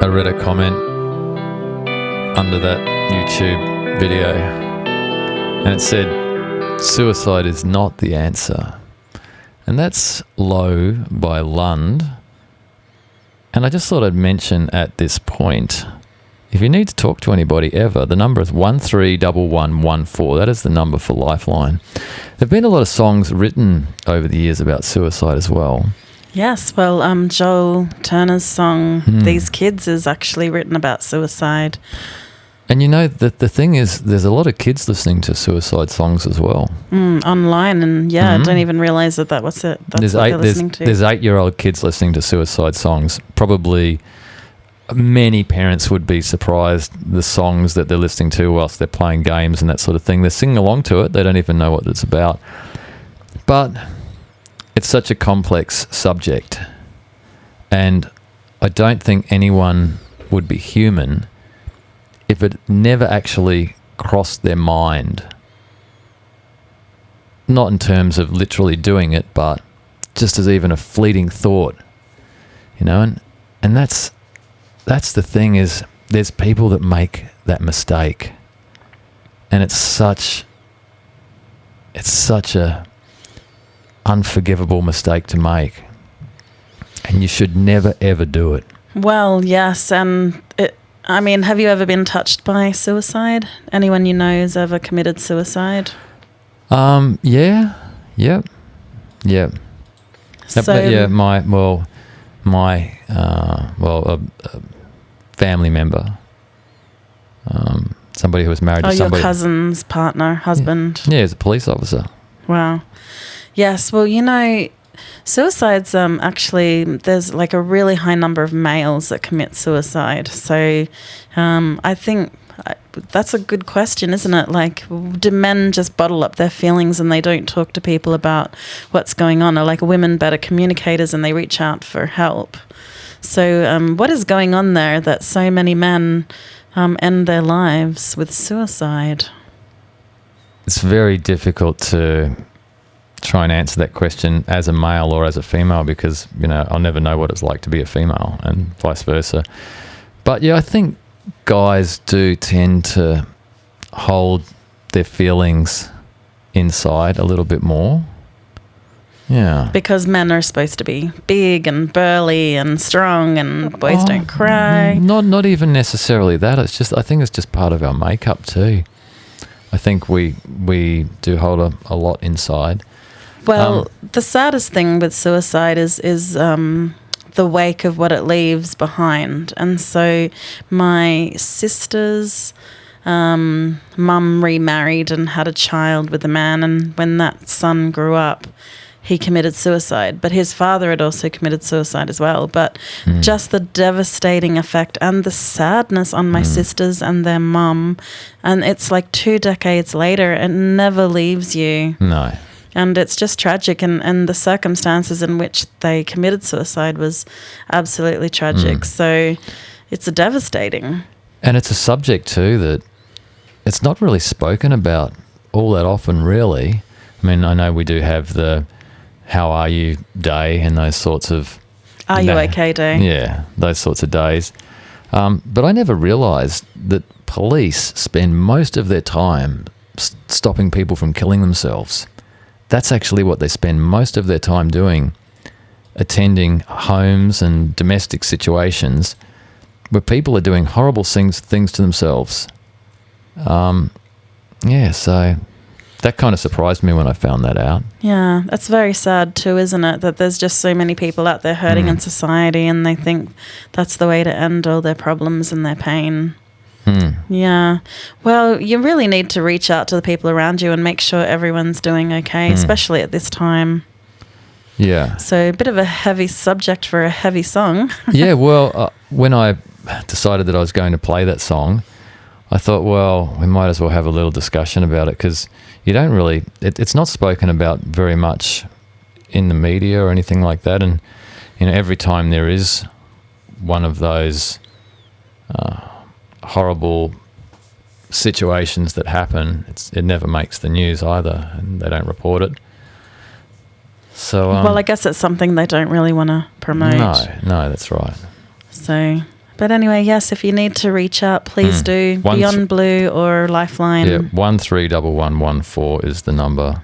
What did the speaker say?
I read a comment under that YouTube video and it said, suicide is not the answer. And that's Low by Lund. And I just thought I'd mention at this point, if you need to talk to anybody ever, the number is 131114. That is the number for Lifeline. There have been a lot of songs written over the years about suicide as well. Yes, well, Joel Turner's song, These Kids, is actually written about suicide. And you know, the thing is, there's a lot of kids listening to suicide songs as well. Online, and I don't even realise that's what they're listening to. There's 8-year-old kids listening to suicide songs. Probably many parents would be surprised the songs that they're listening to whilst they're playing games and that sort of thing. They're singing along to it. They don't even know what it's about. But it's such a complex subject, and I don't think anyone would be human if it never actually crossed their mind. Not in terms of literally doing it, but just as even a fleeting thought, you know. And that's the thing, is there's people that make that mistake, and it's such a unforgivable mistake to make, and you should never ever do it. Well, yes, and have you ever been touched by suicide? Anyone you know has ever committed suicide? Yeah. So, my family member, somebody who was married to somebody. Your cousin's partner, husband. Yeah, he's a police officer. Wow. Yes, well, suicide's actually, there's like a really high number of males that commit suicide. So I think that's a good question, isn't it? Like, do men just bottle up their feelings and they don't talk to people about what's going on? Or like, women better communicators and they reach out for help? So what is going on there that so many men end their lives with suicide? It's very difficult to try and answer that question as a male or as a female, because I'll never know what it's like to be a female and vice versa. But yeah, I think guys do tend to hold their feelings inside a little bit more. Yeah, because men are supposed to be big and burly and strong, and boys don't cry. Not even necessarily that. I think it's just part of our makeup too. I think we do hold a lot inside. Well, the saddest thing with suicide is the wake of what it leaves behind. And so my sister's mum remarried and had a child with a man, and when that son grew up, he committed suicide. But his father had also committed suicide as well. But just the devastating effect and the sadness on my sisters and their mum, and it's like 2 decades later, it never leaves you. No. And it's just tragic, and the circumstances in which they committed suicide was absolutely tragic. So it's devastating. And it's a subject too that it's not really spoken about all that often, really. I mean, I know we do have the How Are You Day and those sorts of... Are You Okay Day? Yeah, those sorts of days. But I never realised that police spend most of their time stopping people from killing themselves. That's actually what they spend most of their time doing, attending homes and domestic situations where people are doing horrible things to themselves. So that kind of surprised me when I found that out. Yeah, that's very sad too, isn't it? That there's just so many people out there hurting in society, and they think that's the way to end all their problems and their pain. Yeah. Well, you really need to reach out to the people around you and make sure everyone's doing okay, especially at this time. Yeah. So a bit of a heavy subject for a heavy song. Yeah, well, when I decided that I was going to play that song, I thought, well, we might as well have a little discussion about it, because you don't really... It's not spoken about very much in the media or anything like that. And, every time there is one of those... horrible situations that happen, it never makes the news either, and they don't report it. So well, I guess it's something they don't really want to promote. No, that's right. So But anyway, yes, if you need to reach out, please do. Beyond Blue or Lifeline. Yeah, 131114 is the number.